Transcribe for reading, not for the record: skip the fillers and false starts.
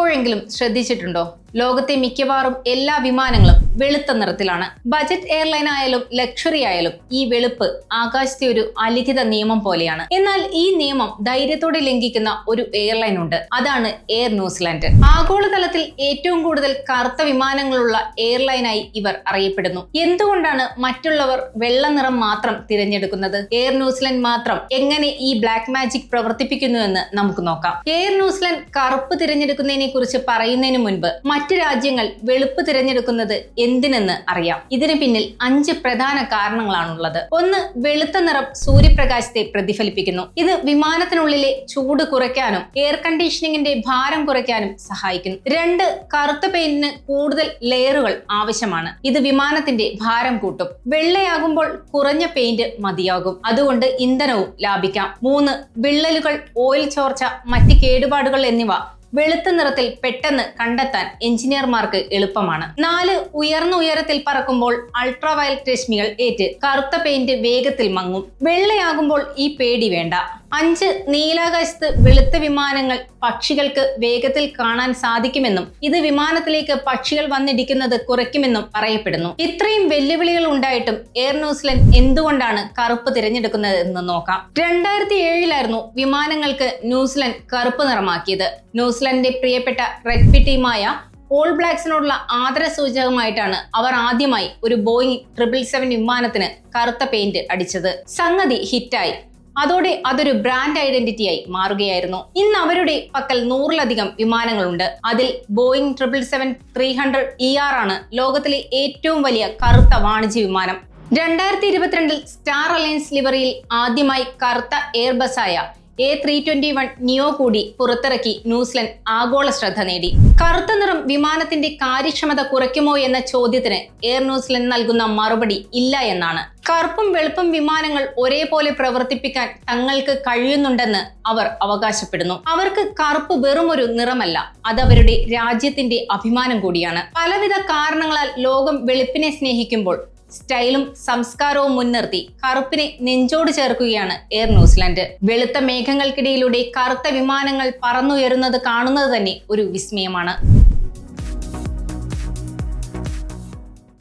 എപ്പോഴെങ്കിലും ശ്രദ്ധിച്ചിട്ടുണ്ടോ? ലോകത്തെ മിക്കവാറും എല്ലാ വിമാനങ്ങളും വെളുത്ത നിറത്തിലാണ്. ബജറ്റ് എയർലൈൻ ആയാലും ലക്ഷറി ആയാലും ഈ വെളുപ്പ് ആകാശത്തെ ഒരു അലിഖിത നിയമം പോലെയാണ്. എന്നാൽ ഈ നിയമം ധൈര്യത്തോടെ ലംഘിക്കുന്ന ഒരു എയർലൈൻ ഉണ്ട്. അതാണ് എയർ ന്യൂസിലാൻഡ്. ആഗോളതലത്തിൽ ഏറ്റവും കൂടുതൽ കറുത്ത വിമാനങ്ങളുള്ള എയർലൈനായി ഇവർ അറിയപ്പെടുന്നു. എന്തുകൊണ്ടാണ് മറ്റുള്ളവർ വെള്ള നിറം മാത്രം തിരഞ്ഞെടുക്കുന്നത്? എയർ ന്യൂസിലാൻഡ് മാത്രം എങ്ങനെ ഈ ബ്ലാക്ക് മാജിക് പ്രവർത്തിപ്പിക്കുന്നുവെന്ന് നമുക്ക് നോക്കാം. എയർ ന്യൂസിലാൻഡ് കറുപ്പ് തിരഞ്ഞെടുക്കുന്നതിനെ കുറിച്ച് പറയുന്നതിന് മുൻപ് മറ്റ് രാജ്യങ്ങൾ വെളുപ്പ് തിരഞ്ഞെടുക്കുന്നത് എന്തിനെന്ന് അറിയാം. ഇതിന് പിന്നിൽ 5 പ്രധാന കാരണങ്ങളാണുള്ളത്. 1. വെളുത്ത നിറം സൂര്യപ്രകാശത്തെ പ്രതിഫലിപ്പിക്കുന്നു. ഇത് വിമാനത്തിനുള്ളിലെ ചൂട് കുറയ്ക്കാനും എയർ കണ്ടീഷനിങ്ങിന്റെ ഭാരം കുറയ്ക്കാനും സഹായിക്കുന്നു. 2. കറുത്ത പെയിന്റിന് കൂടുതൽ ലെയറുകൾ ആവശ്യമാണ്. ഇത് വിമാനത്തിന്റെ ഭാരം കൂട്ടും. വെള്ളയാകുമ്പോൾ കുറഞ്ഞ പെയിന്റ് മതിയാകും. അതുകൊണ്ട് ഇന്ധനവും ലാഭിക്കാം. 3. വിള്ളലുകൾ, ഓയിൽ ചോർച്ച, മറ്റ് കേടുപാടുകൾ എന്നിവ വെളുത്ത നിറത്തിൽ പെട്ടെന്ന് കണ്ടെത്താൻ എഞ്ചിനീയർമാർക്ക് എളുപ്പമാണ്. 4. ഉയർന്ന ഉയരത്തിൽ പറക്കുമ്പോൾ അൾട്രാവയലറ്റ് രശ്മികൾ ഏറ്റ് കറുത്ത പെയിന്റ് വേഗത്തിൽ മങ്ങും. വെള്ളയാകുമ്പോൾ ഈ പേടി വേണ്ട. 5. നീലാകാശത്ത് വെളുത്ത വിമാനങ്ങൾ പക്ഷികൾക്ക് വേഗത്തിൽ കാണാൻ സാധിക്കുമെന്നും ഇത് വിമാനത്തിലേക്ക് പക്ഷികൾ വന്നിടിക്കുന്നത് കുറയ്ക്കുമെന്നും പറയപ്പെടുന്നു. ഇത്രയും വെല്ലുവിളികൾ ഉണ്ടായിട്ടും എയർ ന്യൂസിലാൻഡ് എന്തുകൊണ്ടാണ് കറുപ്പ് തിരഞ്ഞെടുക്കുന്നത് എന്ന് നോക്കാം. 2007 വിമാനങ്ങൾക്ക് ന്യൂസിലാൻഡ് കറുപ്പ് നിറമാക്കിയത്. ന്യൂസിലാൻഡിന്റെ പ്രിയപ്പെട്ട റഗ്ബി ടീമായ ഓൾ ബ്ലാക്സിനോടുള്ള ആദരസൂചകമായിട്ടാണ് അവർ ആദ്യമായി ഒരു ബോയിങ് 777 വിമാനത്തിന് കറുത്ത പെയിന്റ് അടിച്ചത്. സംഗതി ഹിറ്റായി. അതോടെ അതൊരു ബ്രാൻഡ് ഐഡന്റിറ്റിയായി മാറുകയായിരുന്നു. ഇന്ന് അവരുടെ പക്കൽ 100-ലധികം വിമാനങ്ങളുണ്ട്. അതിൽ ബോയിങ് 777-300ER ആണ് ലോകത്തിലെ ഏറ്റവും വലിയ കറുത്ത വാണിജ്യ വിമാനം. 2022 സ്റ്റാർ അലയൻസ് ലിവറിയിൽ ആദ്യമായി കറുത്ത എയർബസായ A321 നിയോ കൂടി പുറത്തിറക്കി ന്യൂസിലാൻഡ് ആഗോള ശ്രദ്ധ നേടി. കറുത്ത നിറം വിമാനത്തിന്റെ കാര്യക്ഷമത കുറയ്ക്കുമോ എന്ന ചോദ്യത്തിന് എയർ ന്യൂസിലാൻഡ് നൽകുന്ന മറുപടി ഇല്ല എന്നാണ്. കറുപ്പും വെളുപ്പും വിമാനങ്ങൾ ഒരേപോലെ പ്രവർത്തിപ്പിക്കാൻ തങ്ങൾക്ക് കഴിയുന്നുണ്ടെന്ന് അവർ അവകാശപ്പെടുന്നു. അവർക്ക് കറുപ്പ് വെറുമൊരു നിറമല്ല, അത് അവരുടെ രാജ്യത്തിന്റെ അഭിമാനം കൂടിയാണ്. പലവിധ കാരണങ്ങളാൽ ലോകം വെളുപ്പിനെ സ്നേഹിക്കുമ്പോൾ സ്റ്റൈലും സംസ്കാരവും മുൻനിർത്തി കറുപ്പിനെ നെഞ്ചോട് ചേർക്കുകയാണ് എയർ ന്യൂസിലാൻഡ്. വെളുത്ത മേഘങ്ങൾക്കിടയിലൂടെ കറുത്ത വിമാനങ്ങൾ പറന്നുയരുന്നത് കാണുന്നത് തന്നെ ഒരു വിസ്മയമാണ്.